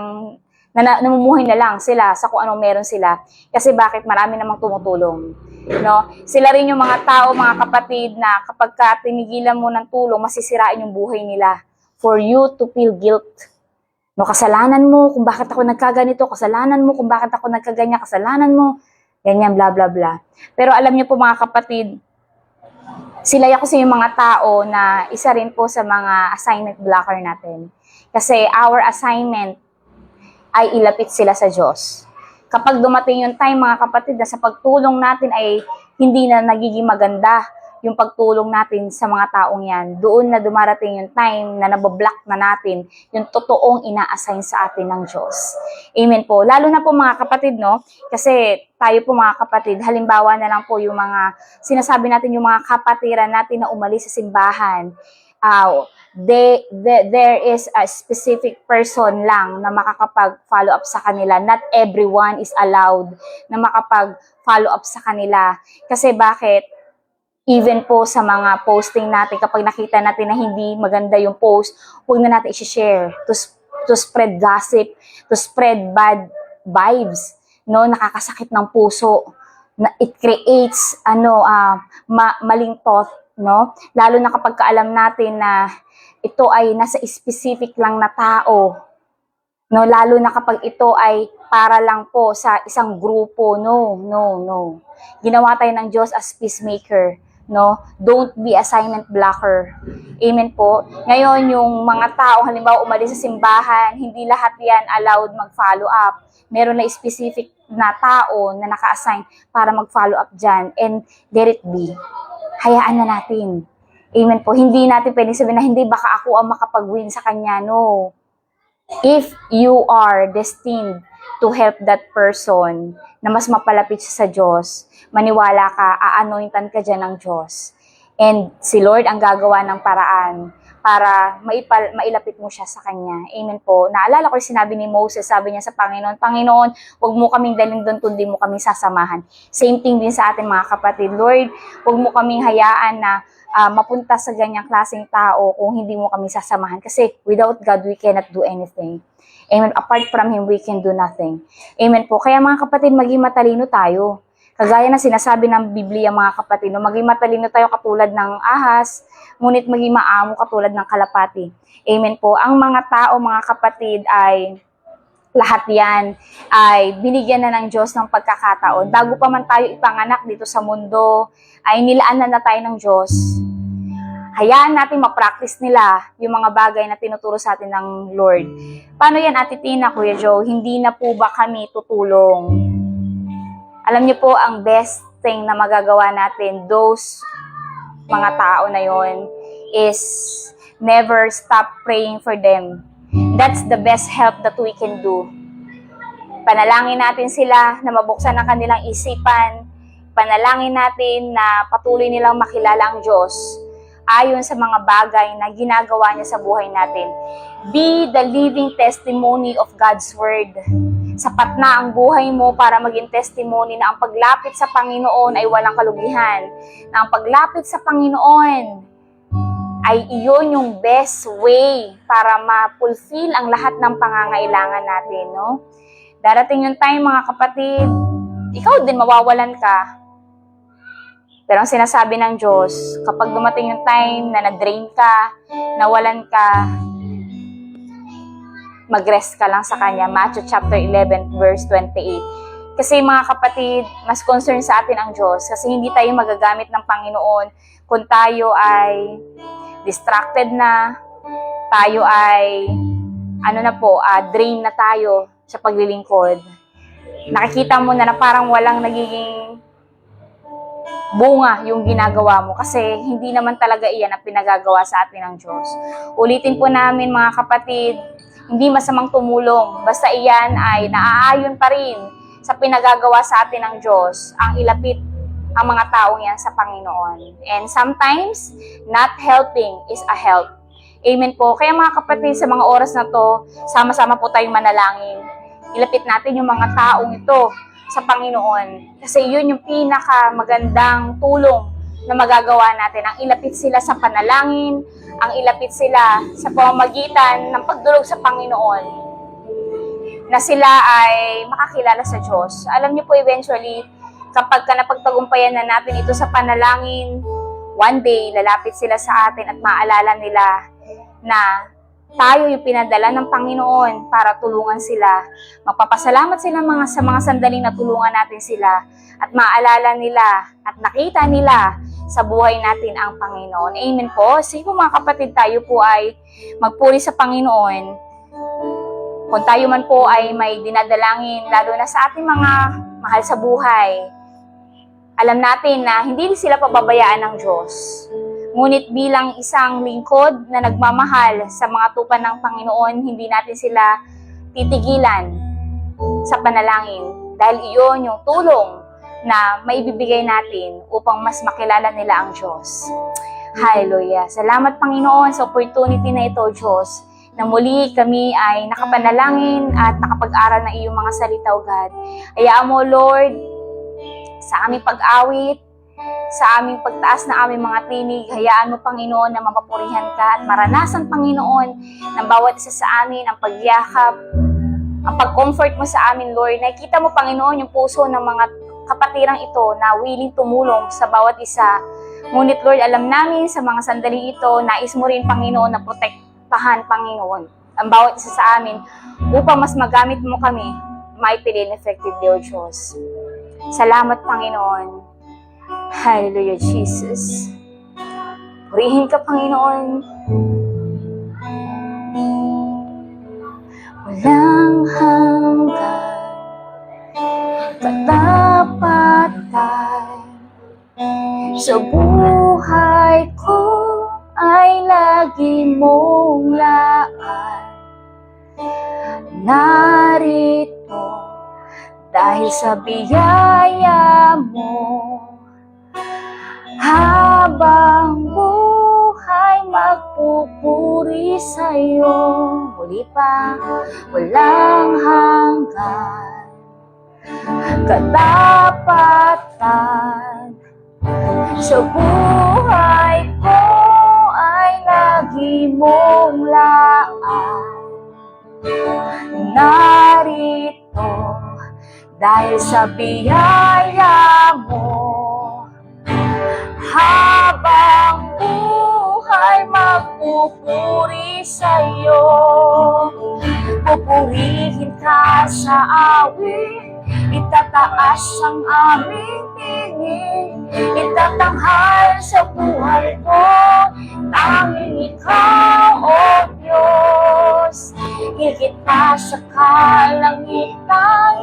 [SPEAKER 2] namumuhay na lang sila sa kung anong meron sila. Kasi bakit? Marami namang tumutulong. No? Sila rin yung mga tao, mga kapatid, na kapag ka tinigilan mo ng tulong, masisirain yung buhay nila for you to feel guilt. No, kasalanan mo kung bakit ako nagkaganito, kasalanan mo kung bakit ako nagkaganyan, kasalanan mo, ganyan, bla bla bla. Pero alam niyo po mga kapatid, sila kasi yung mga tao na isa rin po sa mga assignment blocker natin. Kasi our assignment ay ilapit sila sa Diyos. Kapag dumating yung time mga kapatid na sa pagtulong natin ay hindi na nagiging maganda yung pagtulong natin sa mga taong yan, doon na dumarating yung time na nabablock na natin yung totoong ina-assign sa atin ng Diyos. Amen po. Lalo na po mga kapatid, no? Kasi tayo po mga kapatid, halimbawa na lang po yung mga, sinasabi natin yung mga kapatiran natin na umalis sa simbahan. There is a specific person lang na makakapag-follow up sa kanila. Not everyone is allowed na makapag-follow up sa kanila. Kasi bakit? Even po sa mga posting natin, kapag nakita natin na hindi maganda yung post, huwag na natin i-share to spread gossip, to spread bad vibes, no? Nakakasakit ng puso. It creates maling thought, no? Lalo na kapag alam natin na ito ay nasa specific lang na tao, no? Lalo na kapag ito ay para lang po sa isang grupo. No. Ginawa tayo ng Diyos as peacemaker. No, don't be assignment blocker. Amen po. Ngayon, yung mga tao, halimbawa umalis sa simbahan, hindi lahat yan allowed mag-follow up. Meron na specific na tao na naka-assign para mag-follow up dyan, and let it be. Hayaan na natin. Amen po. Hindi natin pwedeng sabihin na hindi, baka ako ang makapag-win sa kanya. No. If you are destined to help that person na mas mapalapit siya sa Diyos, maniwala ka, a-anointan ka dyan ng Diyos. And si Lord ang gagawa ng paraan para mailapit mo siya sa Kanya. Amen po. Naalala ko yung sinabi ni Moses, sabi niya sa Panginoon, Panginoon, huwag mo kaming dalhin doon, kundi mo kaming sasamahan. Same thing din sa ating mga kapatid. Lord, huwag mo kaming hayaan na mapunta sa ganyang klaseng tao kung hindi mo kami sasamahan. Kasi without God, we cannot do anything. Amen. Apart from Him, we can do nothing. Amen po. Kaya mga kapatid, maging matalino tayo. Kagaya na sinasabi ng Biblia mga kapatid, no, maging matalino tayo katulad ng ahas, ngunit maging maamo katulad ng kalapati. Amen po. Ang mga tao, mga kapatid, ay lahat yan ay binigyan na ng Diyos ng pagkakataon. Bago pa man tayo ipanganak dito sa mundo, ay nilaanan na tayo ng Diyos. Hayaan natin ma-practice nila yung mga bagay na tinuturo sa atin ng Lord. Paano yan, Ate Tina, Kuya Joe? Hindi na po ba kami tutulong? Alam niyo po, ang best thing na magagawa natin, those mga tao na yon, is never stop praying for them. That's the best help that we can do. Panalangin natin sila na mabuksan ang kanilang isipan, Panalangin natin na patuloy nilang makilala ang Diyos ayon sa mga bagay na ginagawa niya sa buhay natin. Be the living testimony of God's Word. Sapat na ang buhay mo para maging testimony na ang paglapit sa Panginoon ay walang kalugihan. Na ang paglapit sa Panginoon ay iyon yung best way para ma-fulfill ang lahat ng pangangailangan natin, no? Darating yung time, mga kapatid, ikaw din mawawalan ka. Pero ang sinasabi ng Diyos, kapag dumating yung time na na-drain ka, nawalan ka, mag-rest ka lang sa Kanya. Matthew chapter 11, verse 28. Kasi mga kapatid, mas concern sa atin ang Diyos kasi hindi tayo magagamit ng Panginoon kung tayo ay distracted na, tayo ay, drain na tayo sa paglilingkod. Nakikita mo na parang walang nagiging bunga yung ginagawa mo kasi hindi naman talaga iyan ang pinagagawa sa atin ng Diyos. Ulitin po namin mga kapatid, hindi masamang tumulong, basta iyan ay naaayon pa rin sa pinagagawa sa atin ng Diyos, ang ilapit ang mga taong yan sa Panginoon. And sometimes, not helping is a help. Amen po. Kaya mga kapatid, sa mga oras na to, sama-sama po tayong manalangin. Ilapit natin yung mga taong ito sa Panginoon. Kasi yun yung pinakamagandang tulong na magagawa natin. Ang ilapit sila sa panalangin, ang ilapit sila sa pamamagitan ng pagdulog sa Panginoon na sila ay makakilala sa Diyos. Alam niyo po eventually, kapag napagtagumpayan na natin ito sa panalangin, one day, lalapit sila sa atin at maalala nila na tayo yung pinadala ng Panginoon para tulungan sila. Magpapasalamat sila sa mga sandaling na tulungan natin sila at maalala nila at nakita nila sa buhay natin ang Panginoon. Amen po. Sige po mga kapatid, tayo po ay magpuri sa Panginoon. Kung tayo man po ay may dinadalangin, lalo na sa ating mga mahal sa buhay, alam natin na hindi sila pababayaan ng Diyos. Ngunit bilang isang lingkod na nagmamahal sa mga tupan ng Panginoon, hindi natin sila titigilan sa panalangin. Dahil iyon yung tulong na maibibigay natin upang mas makilala nila ang Diyos. Hallelujah. Salamat Panginoon sa opportunity na ito, Diyos, na muli kami ay nakapanalangin at nakapag-aral ng iyong mga salita, O God. Hayaan mo, Lord, sa aming pag-awit, sa aming pagtaas na aming mga tinig, hayaan mo, Panginoon, na mapapurihan ka at maranasan, Panginoon, ng bawat isa sa amin, ang pagyakap, ang pag-comfort mo sa amin, Lord. Nakikita mo, Panginoon, yung puso ng mga kapatirang ito na willing tumulong sa bawat isa. Ngunit, Lord, alam namin sa mga sandaling ito, nais mo rin, Panginoon, na protektahan, Panginoon, ang bawat isa sa amin upang mas magamit mo kami mightily and effectively, O Diyos. Salamat, Panginoon. Hallelujah, Jesus. Purihin ka, Panginoon. Walang hanggan, katapatan sa buhay ko ay lagi mong laan. Narito dahil sa biyaya mo, habang buhay magpupuri sa'yo. Muli pa, walang hanggan, katapatan sa buhay ko ay lagi mong laan. Narito dahil sa biyaya mo, habang buhay magpupuri sa'yo. Pupurihin ka sa awit, itataas ang aming tingin, itatanghal sa buhay ko, tanging ikaw, O Diyos. Higit pa sa kalangitan,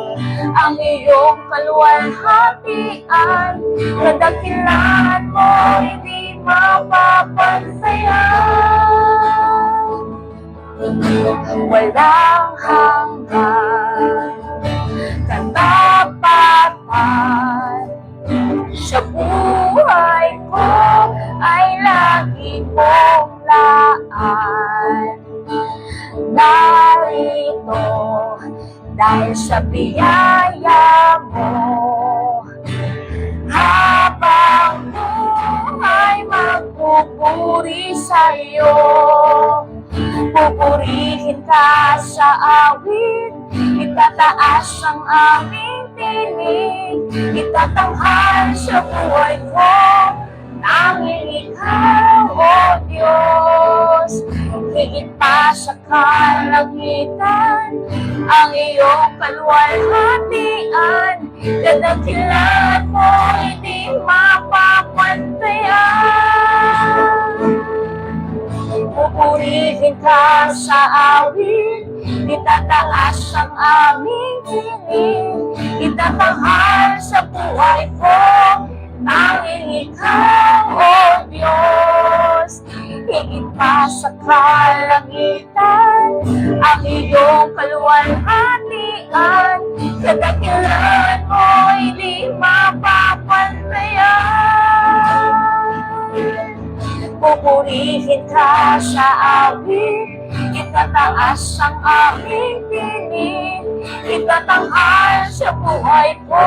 [SPEAKER 2] ang iyong kaluwalhatian, kadakilan mo hindi mapapantayan. Walang hanggan, katapatan dahil sa biyaya mo. Habang buhay magpupuri sa'yo, pupurihin ka sa awit, itataas ang aming tinig, itatanghal sa buhay ko, tanging ikaw, O Diyos. Higit pa sa kalangitan, ang iyong kaluwalhatian, dadakilan mo hindi mapapantayan. Pupurihin ka sa awit, itataas ang aming tinig, itatanghal sa buhay ko, tanging ikaw, O Diyos. Higit pa sa kalangitan, ang iyong kaluwalhatian, kadakilan mo hindi mapapantayan. Pupurihin ka sa awit, itataas ang aming tinig, itatanghal sa buhay ko,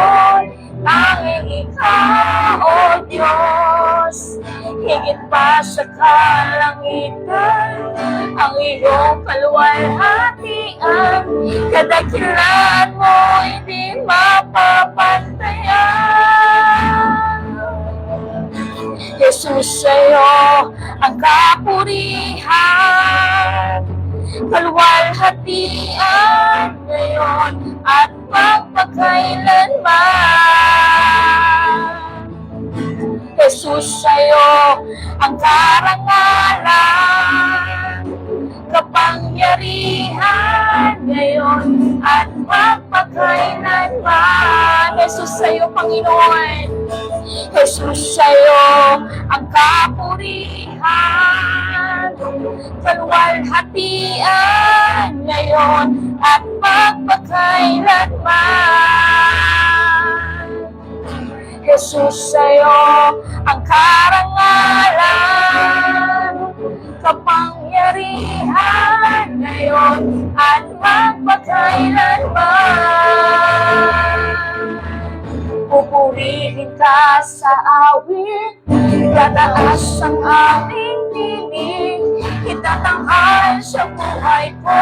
[SPEAKER 2] tanging ikaw, O Diyos. Higit pa sa kalangitan, ang iyong kaluwalhatian, kadakilan mo hindi mapapantayan. Jesus, sa'yo ang kapurihan, kaluwalhatian ngayon at magpakailanman. Jesus, sa'yo ang karangalan, kapangyarihan ngayon at magpakailanman. Jesus, sa'yo, Panginoon. Jesus, sa'yo ang kapurihan, kaluwalhatian ngayon at magpakailanman. Jesus, sa'yo ang karangalan, kapangyarihan ngayon at magpakailanman. Pupurihin ka sa awit, itataas ang aming tinig, itatanghal sa buhay ko,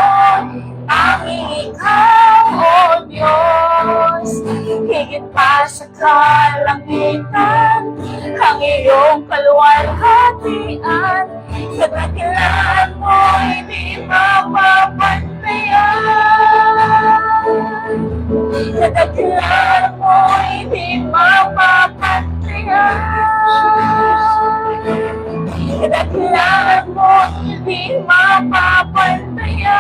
[SPEAKER 2] tanging ikaw, O Diyos. Higit pa sa kalangitan, ang iyong kaluwalhatian, kadakilan mo hindi mapapantayan. Kadakilan mo hindi mapapantayan. Kadakilan mo hindi mapapantayan.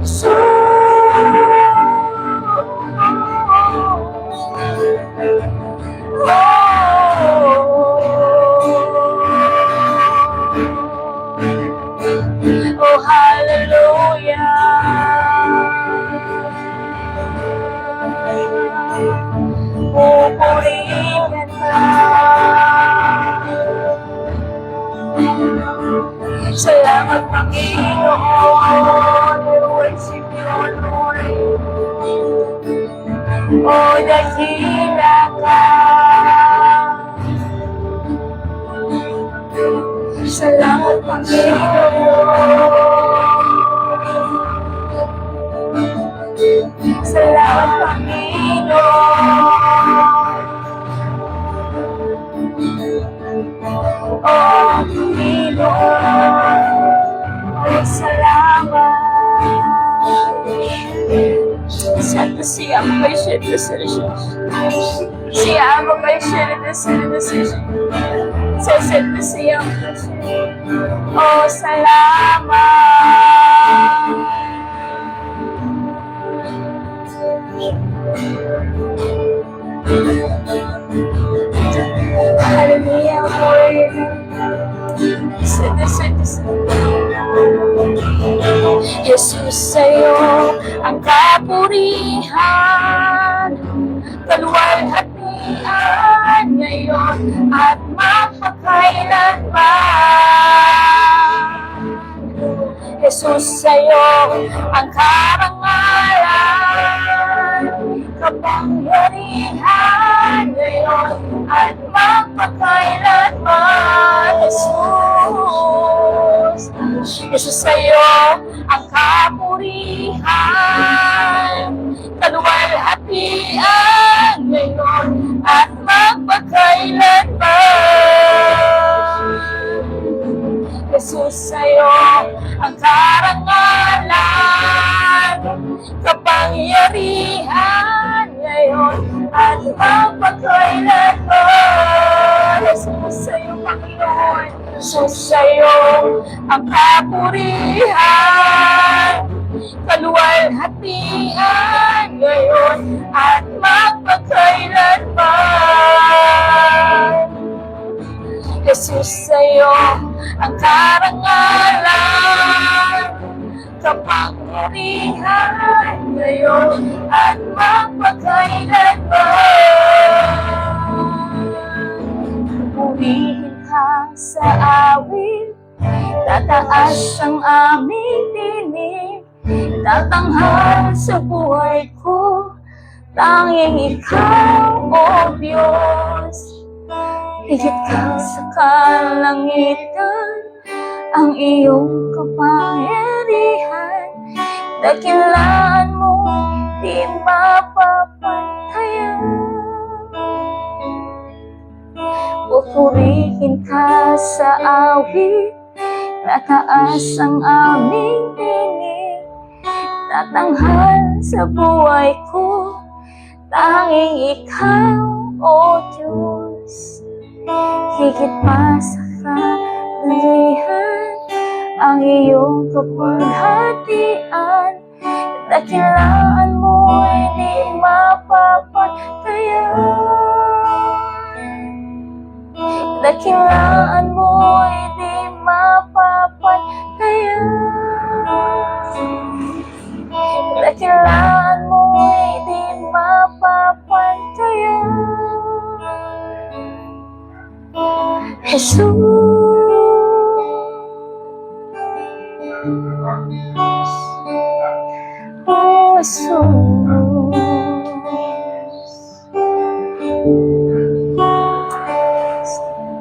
[SPEAKER 2] So, oh, hallelujah. Pupurihin ka. Salamat, Panginoon. We worship you, Lord. Oh, dakila ka. Salamat, Panginoon. Salamat, Panginoon. Oh, Panginoon. Oh, salamat. Santo siamo kay Shirley Decisions. Siamo kay Shirley Decisions. Santo siamo kay Shirley. Oh, salamat. Hallelujah, Lord. Jesus, sa'yo ang kapurihan, kaluwalhatian ngayon at magpakailanman. Jesus, sa'yo ang karangalan, kapangyarihan ngayon at magpakailanman. Jesus, Jesus, sa'yo ang kapurihan, kaluwalhatian ngayon at magpakailanman. Jesus, sa'yo ang karangalan, kapangyarihan ngayon at magpakailanman. Jesus, sa'yo, Panginoon. Jesus, sa'yo ang kapurihan, kaluwalhatian ngayon at magpakailanman. Jesus, sa'yo ang karangalan, kapangyarihan ngayon at magpakailanman. Purihin ka sa awit, tataas ang aming tinig, tatanghal sa buhay ko, tanging ikaw, O Diyos. Higit ka sa kalangitan, ang iyong kapangyarihan, dakilaan mo, di mapapantayan. Pupurihin ka sa awit, tataas ang aming tinig, tatanghal sa buhay ko, tanging ikaw, O Diyos. Higit pa sa kalangitan, ang iyong kapulhatian, dakilaan mo'y di mapapatayan. Dakilaan mo'y di mapapatayan. Dakilaan mo'y di mapapatayan. Jesus, oh Jesus.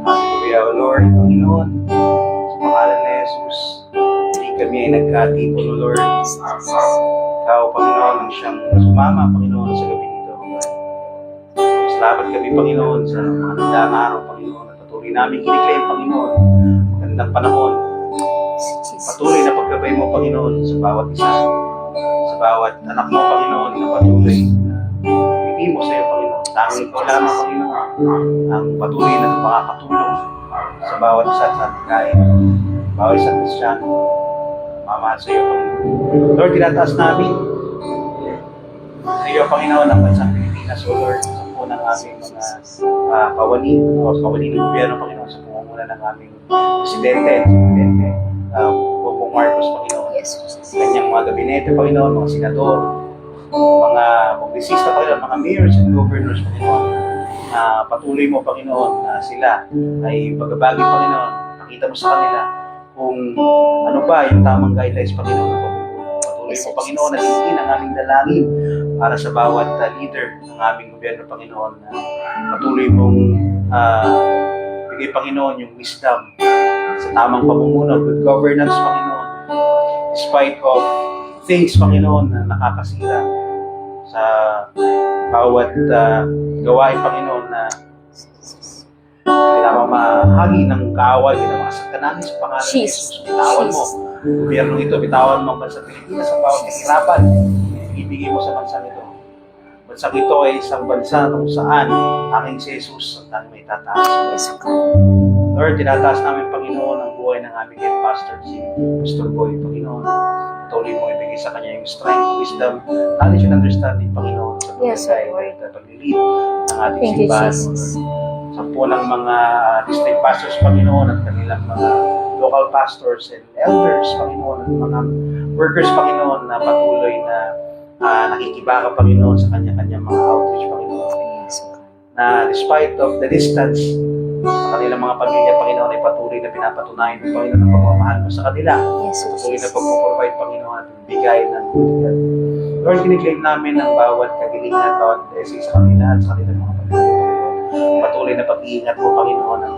[SPEAKER 1] Hallelujah, O Lord, Panginoon, sa pangalan ni Jesus, hindi kami ay nagkatipon, O Lord. Ikaw, Panginoon, ang siyang sumama, Panginoon, sa gabi nito. Salamat kami, Panginoon, sa mga nagdaang araw, Panginoon, at patuloy namin kiniklaim, Panginoon, magandang panahon. Patuloy na paggabay mo, Panginoon, sa bawat isa, sa bawat anak mo, Panginoon, na patuloy na hindi mo sa iyo, Panginoon. Tanging ikaw lamang, Panginoon, ang patuloy na makakatulong sa bawat isa sa ating kain, bawat isa Kristyano, mamahal sa iyo, Panginoon. Lord, tinataas namin sa iyo, Panginoon, ang bansang Pilipinas, O Lord, sa po ng aming mga kawani, o kawani ng gobyerno, Panginoon, sa pumumula ng aming presidente, Bongbong Marcos, Panginoon. Kanyang mga gabinete, Panginoon, mga senador, mga kongresista, Panginoon, mga mayors and governors, Panginoon, na patuloy mo, Panginoon, na sila ay pagbabagi, Panginoon. Nakita mo sa kanila kung ano ba yung tamang guidelines, Panginoon, na patuloy mo, Panginoon, na hindi ang aming dalangin para sa bawat leader ng aming gobyerno, Panginoon, na patuloy mong bigay, Panginoon, yung wisdom sa tamang pamumuno, good governance, Panginoon, despite of things, Panginoon, na nakakasira sa bawat gawain, Panginoon, na pinapamahagi ng kaaway, pinapakasaktan namin sa pangalan ni Jesus. Bitawan mo, gobyernong ito, bitawan mo ang bansang Pilipinas sa bawat kahirapan, ibigay mo sa bansang ito. Bansang ito ay isang bansa kung saan aking si Jesus ang tanging may tataas. Lord, tinataas namin, Panginoon, ang buhay ng aming head pastor, si Pastor Boy, Panginoon. Patuloy mo ibigay sa kanya yung strength, wisdom, knowledge and understanding, Panginoon, sa pagkakay at paglilid ng ating simbahan. Sa po ng mga district pastors, Panginoon, at kanilang mga local pastors and elders, Panginoon, at mga workers, Panginoon, na patuloy na nakikibaka, Panginoon, sa kanya-kanyang mga outreach, Panginoon. Na despite of the distance, Sa kanilang mga pamilya, Panginoon, ay patuloy na pinapatunayan ng Panginoon ang pagmamahal mo sa kanila.
[SPEAKER 2] Yes, O
[SPEAKER 1] Patuloy na
[SPEAKER 2] Jesus.
[SPEAKER 1] pag-provide, Panginoon, at bigay ng tulad. Lord, kiniklaim namin ang bawat kagalingan, bawat blessing sa kanila at sa kanilang mga pamilya. Patuloy na pag-iingat mo, Panginoon, ang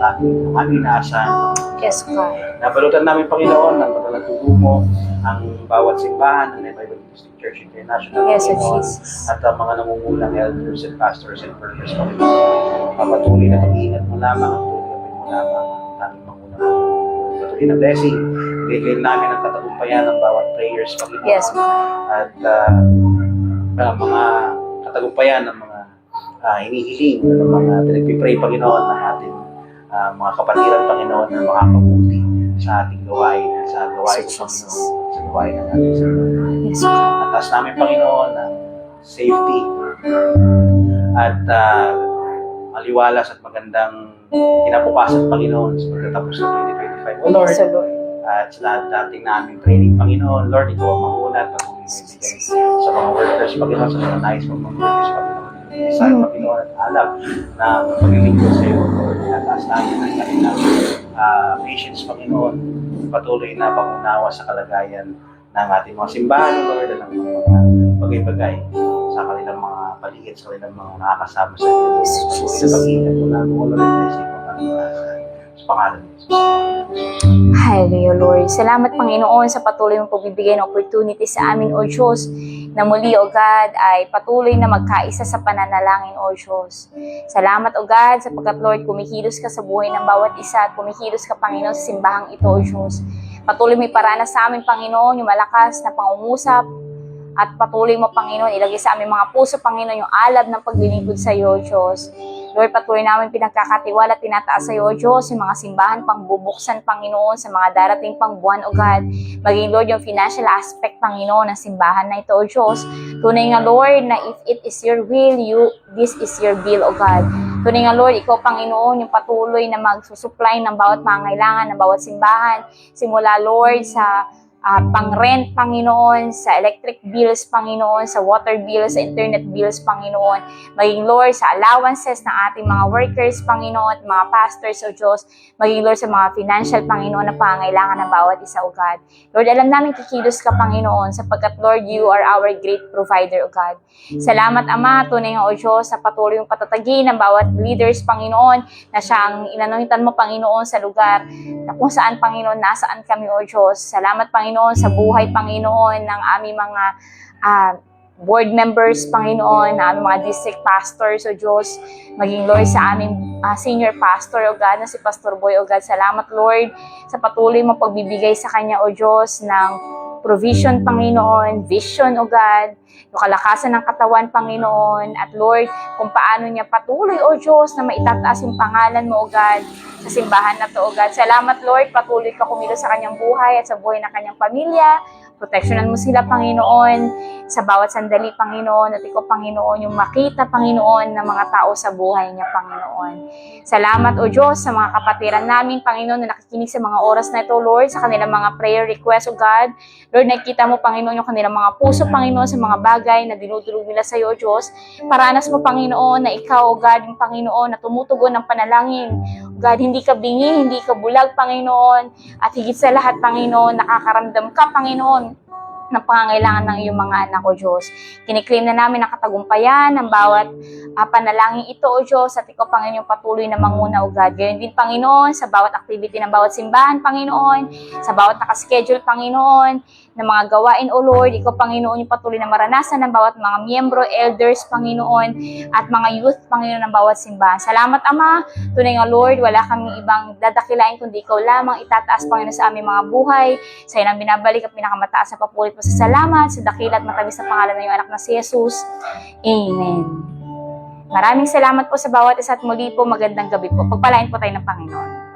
[SPEAKER 1] aming inaasahan.
[SPEAKER 2] Yes, O God.
[SPEAKER 1] Nabalutan namin, Panginoon, ng padalang tubo mo, ang bawat simbahan, ng Nueva Evangelist Church International,
[SPEAKER 2] Yes, O
[SPEAKER 1] Panginoon,
[SPEAKER 2] Jesus.
[SPEAKER 1] at ang mga nangungulang elders and pastors and workers, Panginoon. Patuloy na pag-iingat mo lamang, ang tulad mo lamang ang aming mangulang. Patuloy na blessing. Bigyan namin ang katagumpayan ng bawat prayers, Panginoon.
[SPEAKER 2] Yes, O God.
[SPEAKER 1] At mga katagumpayan ng mga hinihiling, ng mga pinagpipray, Panginoon, ng ating mga kapatiran, Panginoon, na makakabuti sa ating gawain, sa gawain ng Panginoon, sa gawain ng ating Panginoon.
[SPEAKER 2] Yes, O God.
[SPEAKER 1] Atas namin, Panginoon, ng safety at maliwalas at magandang kinabukasan, Panginoon, sa pagtatapos ng 2025. O Lord,
[SPEAKER 2] Yes, O Lord.
[SPEAKER 1] at sa dating naming training, Panginoon, Lord, ikaw ang manguna at patuloy na ibigay sa mga workers, Panginoon, sa mga nais mo mga workers, Panginoon. Sa Panginoon, at alam na paglilingkod sa iyo, Lord, nataas namin ang kanilang patience, Panginoon, patuloy na pangunawa sa kalagayan ng ating mga simbahan, Lord, at ng mga bagay-bagay sa kanilang mga paligid, sa kanilang mga nakakasama sa iyo. Patuloy na pag-iingat mo lang, Lord, at blessing mo kami sa pangalan ni Jesus.
[SPEAKER 2] Hallelujah, Lord. Salamat, Panginoon, sa patuloy mong pagbibigay ng opportunity sa amin, O Diyos, na muli, O God, ay patuloy na magkaisa sa pananalangin, O Diyos. Salamat, O God, sapagkat, Lord, kumikilos ka sa buhay ng bawat isa at kumikilos ka, Panginoon, sa simbahang ito, O Diyos. Patuloy may paranas sa amin, Panginoon, yung malakas na pangungusap, at patuloy mo, Panginoon, ilagay sa aming mga puso, Panginoon, yung alab ng paglilingkod sa iyo, O Diyos. Lord, patuloy namin pinagkakatiwala at tinataas sa iyo, O Diyos, yung mga simbahan pang bubuksan, Panginoon, sa mga darating pang buwan, O God. Maging, Lord, yung financial aspect, Panginoon, ng simbahan na ito, O Diyos. Tunay nga, Lord, na if it is your will, this is your will, O God. Tunay nga, Lord, ikaw, Panginoon, yung patuloy na magsusupply ng bawat pangangailangan, ng bawat simbahan. Simula, Lord, sa pang-rent, Panginoon, sa electric bills, Panginoon, sa water bills, sa internet bills, Panginoon. Maging, Lord, sa allowances ng ating mga workers, Panginoon, mga pastors, O Diyos. Maging, Lord, sa mga financial, Panginoon, na pangangailangan ng bawat isa, O God. Lord, alam namin kikilos ka, Panginoon, sapagkat, Lord, you are our great provider, O God. Salamat, Ama, tunay nga, O Diyos, sa patuloy yung patatagin ng bawat leaders, Panginoon, na siya ang inanointan mo, Panginoon, sa lugar na kung saan, Panginoon, nasaan kami, O Diyos. Salamat, Panginoon, sa buhay, Panginoon, ng aming mga board members, Panginoon, ng aming mga district pastors, O Diyos. Maging, Lord, sa aming senior pastor, O God, na si Pastor Boy, O God. Salamat, Lord, sa patuloy mo pagbibigay sa kanya, O Diyos, ng provision, Panginoon, vision, O God, yung kalakasan ng katawan, Panginoon, at Lord, kung paano niya patuloy, O Diyos, na maitataas yung pangalan mo, O God, sa simbahan na to, O God. Salamat, Lord, patuloy ka kumilos sa kanyang buhay at sa buhay ng kanyang pamilya. Proteksyonan mo sila, Panginoon, sa bawat sandali, Panginoon, at ikaw, Panginoon, yung makita, Panginoon, ng mga tao sa buhay niya, Panginoon. Salamat, O Diyos, sa mga kapatiran namin, Panginoon, na nakikinig sa mga oras na ito, Lord, sa kanilang mga prayer requests, O God. Lord, nakikita mo, Panginoon, yung kanilang mga puso, Panginoon, sa mga bagay na dinudulog nila sa iyo, O Diyos. Paranas mo, Panginoon, na ikaw, O God, yung Panginoon, na tumutugon ng panalangin. O God, hindi ka bingi, hindi ka bulag, Panginoon, at higit sa lahat, Panginoon, nakakaramdam ka, Panginoon, ng pangangailangan ng iyong mga anak, O Diyos. Kiniklaim na namin ang katagumpayan ng bawat panalangin ito, O Diyos, at ikaw, Panginoon, patuloy na manguna, O God. Gayon din, Panginoon, sa bawat activity ng bawat simbahan, Panginoon, sa bawat nakaschedule, Panginoon, ng mga gawain, O Lord, ikaw, Panginoon, yung patuloy na maranasan ng bawat mga miyembro, elders, Panginoon, at mga youth, Panginoon, ng bawat simbahan. Salamat, Ama. Tunay nga, Lord, wala kaming ibang dadakilain kundi ikaw lamang itataas, Panginoon, sa aming mga buhay. Sa'yo nang binabalik at pinakamataas na papulit mo sa salamat, sa dakila at matamis na pangalan ng iyong anak na si Jesus. Amen. Maraming salamat po sa bawat isa at muli po magandang gabi po. Pagpalain po tayo ng Panginoon.